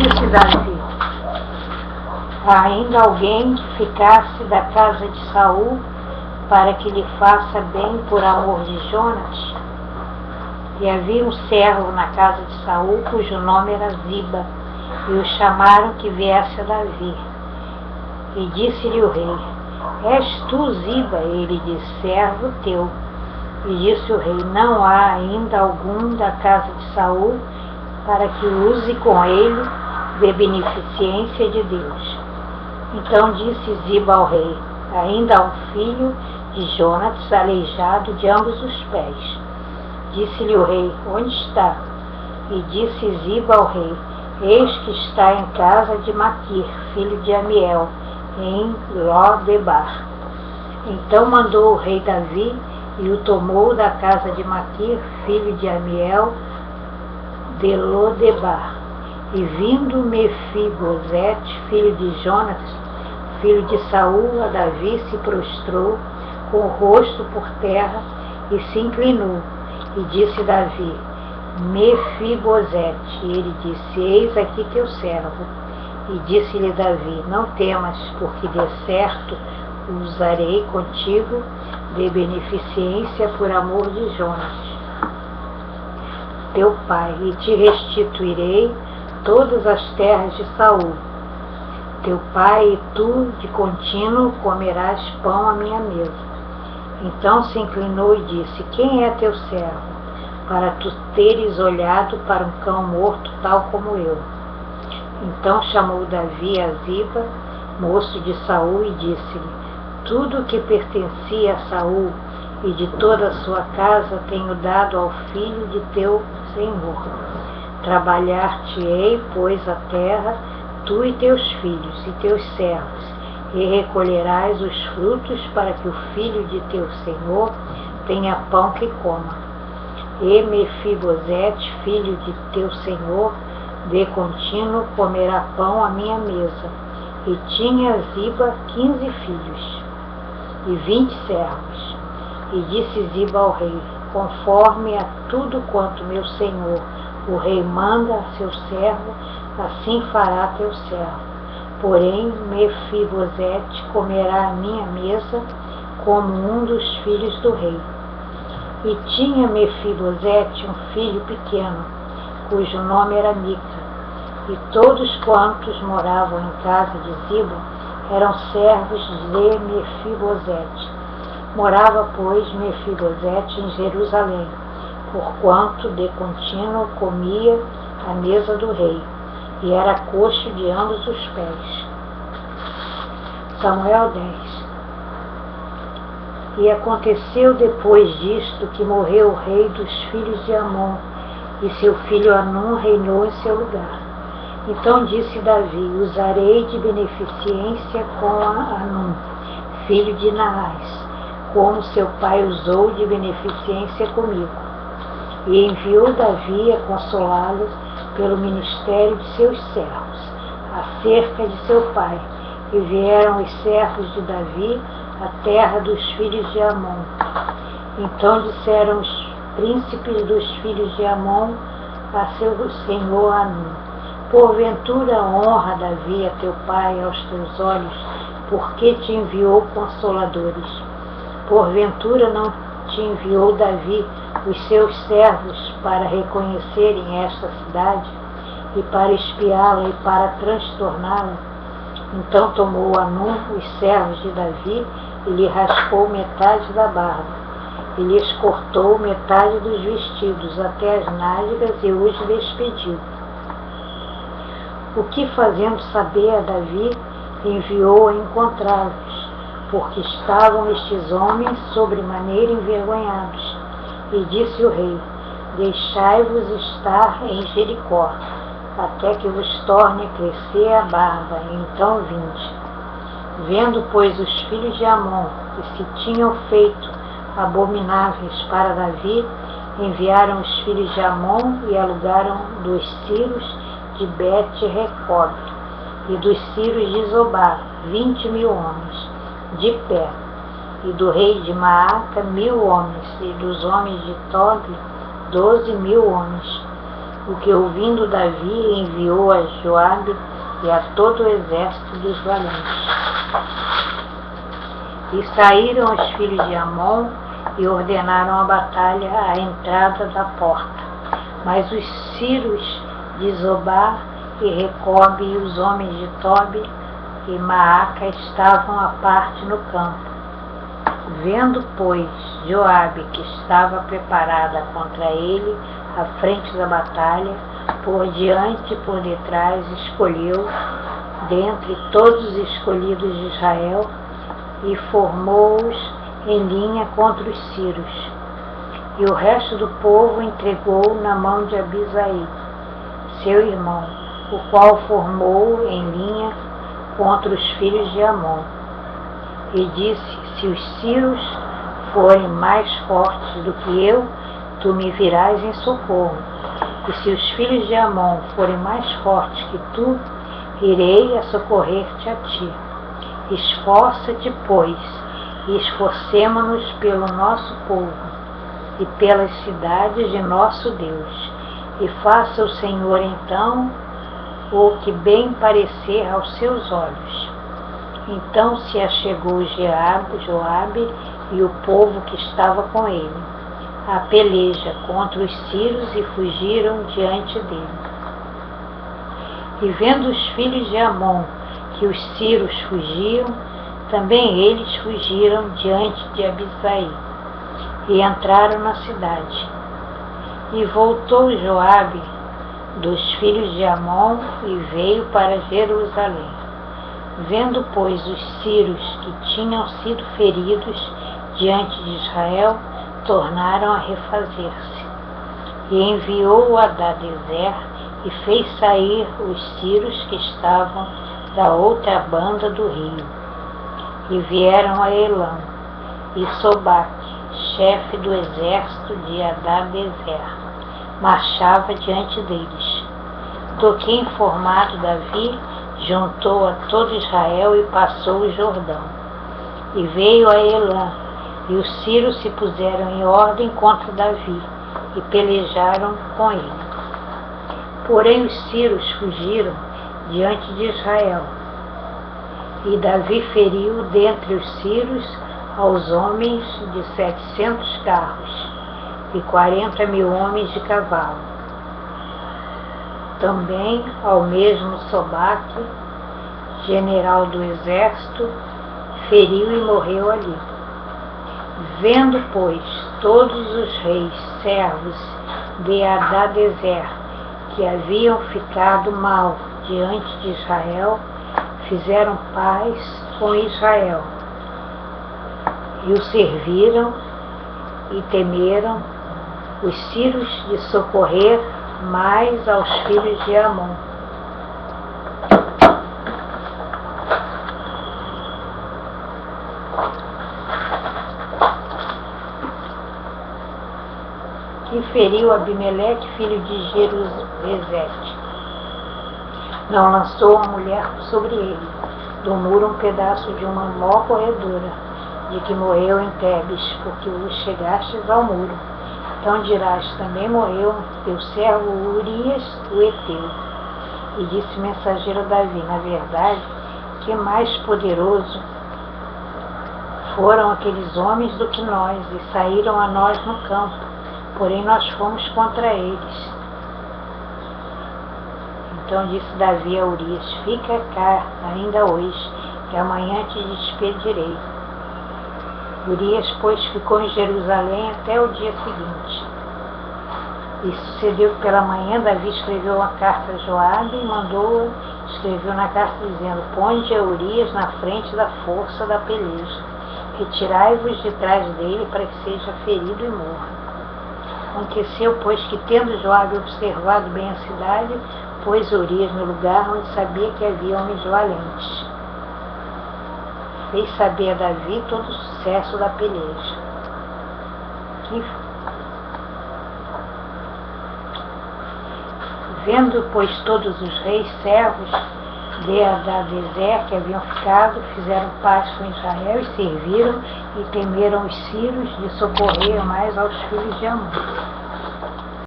disse Davi: há ainda alguém que ficasse da casa de Saul para que lhe faça bem por amor de Jonas? E havia um servo na casa de Saul, cujo nome era Ziba, e o chamaram que viesse a Davi. E disse-lhe o rei: és tu, Ziba? E ele disse: servo teu. E disse o rei: não há ainda algum da casa de Saul para que use com ele de beneficência de Deus. Então disse Ziba ao rei: ainda há um filho de Jonatas aleijado de ambos os pés. Disse-lhe o rei: onde está? E disse Ziba ao rei: eis que está em casa de Maquir, filho de Amiel, em Lodebar. Então mandou o rei Davi e o tomou da casa de Maquir, filho de Amiel, de Lodebar. E vindo Mefibosete, filho de Jonatas, filho de Saul, a Davi se prostrou com o rosto por terra e se inclinou. E disse Davi: Mefibosete. E ele disse: eis aqui teu servo. E disse-lhe Davi: não temas, porque de certo usarei contigo de beneficência por amor de Jonas, teu pai, e te restituirei todas as terras de Saul, teu pai, e tu de contínuo comerás pão à minha mesa. Então se inclinou e disse: quem é teu servo, para tu teres olhado para um cão morto tal como eu? Então chamou Davi a Ziba, moço de Saul, e disse-lhe: tudo o que pertencia a Saul e de toda a sua casa tenho dado ao filho de teu senhor. Trabalhar-te-ei, pois, a terra, tu e teus filhos e teus servos, e recolherás os frutos para que o filho de teu senhor tenha pão que coma. E Mefibosete, filho de teu senhor, de contínuo comerá pão à minha mesa. E tinha Ziba 15 filhos e 20 servos. E disse Ziba ao rei: conforme a tudo quanto meu senhor, o rei, manda a seu servo, assim fará teu servo. Porém, Mefibosete comerá à minha mesa como um dos filhos do rei. E tinha Mefibosete um filho pequeno, cujo nome era Mica. E todos quantos moravam em casa de Ziba eram servos de Mefibosete. Morava, pois, Mefibosete em Jerusalém, porquanto de contínuo comia à mesa do rei, e era coxo de ambos os pés. Samuel 10. E aconteceu depois disto que morreu o rei dos filhos de Amon, e seu filho Anum reinou em seu lugar. Então disse Davi: usarei de beneficência com Anum, filho de Naás, como seu pai usou de beneficência comigo. E enviou Davi a consolá-lo pelo ministério de seus servos, acerca de seu pai. E vieram os servos de Davi à terra dos filhos de Amon. Então disseram os príncipes dos filhos de Amon a seu senhor Anum: porventura honra Davi a teu pai aos teus olhos, porque te enviou consoladores? Porventura não te enviou Davi os seus servos para reconhecerem esta cidade, e para espiá-la e para transtorná-la? Então tomou Anum os servos de Davi e lhe raspou metade da barba, e lhes cortou metade dos vestidos até as nádegas, e os despediu. O que, fazendo saber a Davi, enviou a encontrá-los, porque estavam estes homens sobremaneira envergonhados. E disse o rei: deixai-vos estar em Jericó, até que vos torne a crescer a barba, e então vinde. Vendo, pois, os filhos de Amon que se tinham feito abomináveis para Davi, enviaram os filhos de Amon e alugaram dos Ciros de Bet-Recob e dos Ciros de Zobá 20.000 homens de pé, e do rei de Maaca 1.000 homens, e dos homens de Tob 12.000 homens. o que ouvindo Davi enviou a Joabe e a todo o exército dos valentes. E saíram os filhos de Amon e ordenaram a batalha à entrada da porta. Mas os sírios de Zobá e Recobe e os homens de Tobi e Maaca estavam à parte no campo. Vendo, pois, Joabe que estava preparada contra ele à frente da batalha, por diante e por detrás, escolheu dentre todos os escolhidos de Israel e formou-os em linha contra os sírios. E o resto do povo entregou na mão de Abisai, seu irmão, o qual formou em linha contra os filhos de Amon. E disse: se os sírios forem mais fortes do que eu, tu me virás em socorro. E se os filhos de Amon forem mais fortes que tu, irei a socorrer-te a ti. Esforça-te, pois, e esforcemo-nos pelo nosso povo e pelas cidades de nosso Deus. E faça o Senhor então o que bem parecer aos seus olhos. Então se achegou Joabe e o povo que estava com ele à peleja contra os sírios e fugiram diante dele. E vendo os filhos de Amon que os sírios fugiam, também eles fugiram diante de Abisai e entraram na cidade. E voltou Joabe dos filhos de Amon e veio para Jerusalém. Vendo, pois, os sírios que tinham sido feridos diante de Israel, tornaram a refazer-se. E enviou Hadadezer e fez sair os sírios que estavam da outra banda do rio. E vieram a Elã, e Sobaque, chefe do exército de Hadadezer, marchava diante deles. Do que informado Davi, juntou a todo Israel e passou o Jordão. E veio a Elã, e os sírios se puseram em ordem contra Davi, e pelejaram com ele. Porém os sírios fugiram diante de Israel. E Davi feriu dentre os sírios aos homens de 700 carros e 40.000 homens de cavalo. Também ao mesmo Sobaque, general do exército, feriu e morreu ali. Vendo, pois, todos os reis servos de Hadadezer que haviam ficado mal diante de Israel, fizeram paz com Israel e o serviram e temeram os sírios de socorrer mais aos filhos de Amon. Que feriu Abimeleque, filho de Jerubezete. Não lançou a mulher sobre ele, do muro um pedaço de uma mó corredora, de que morreu em Tebes, porque vos chegastes ao muro. Então dirás, também morreu teu servo Urias, o Heteu. E disse o mensageiro Davi, na verdade, que mais poderoso foram aqueles homens do que nós, e saíram a nós no campo, porém nós fomos contra eles. Então disse Davi a Urias, fica cá ainda hoje, que amanhã te despedirei. Urias, pois, ficou em Jerusalém até o dia seguinte. E sucedeu que pela manhã Davi escreveu uma carta a Joabe e escreveu na carta dizendo, ponde a Urias na frente da força da peleja, retirai-vos de trás dele para que seja ferido e morra. Aconteceu, pois, que tendo Joabe observado bem a cidade, pôs Urias no lugar onde sabia que havia homens valentes. Fez saber a Davi todo o sucesso da peleja. Vendo, pois, todos os reis servos de Hadadezer que haviam ficado, fizeram paz com Israel e serviram e temeram os sírios de socorrer mais aos filhos de Amon.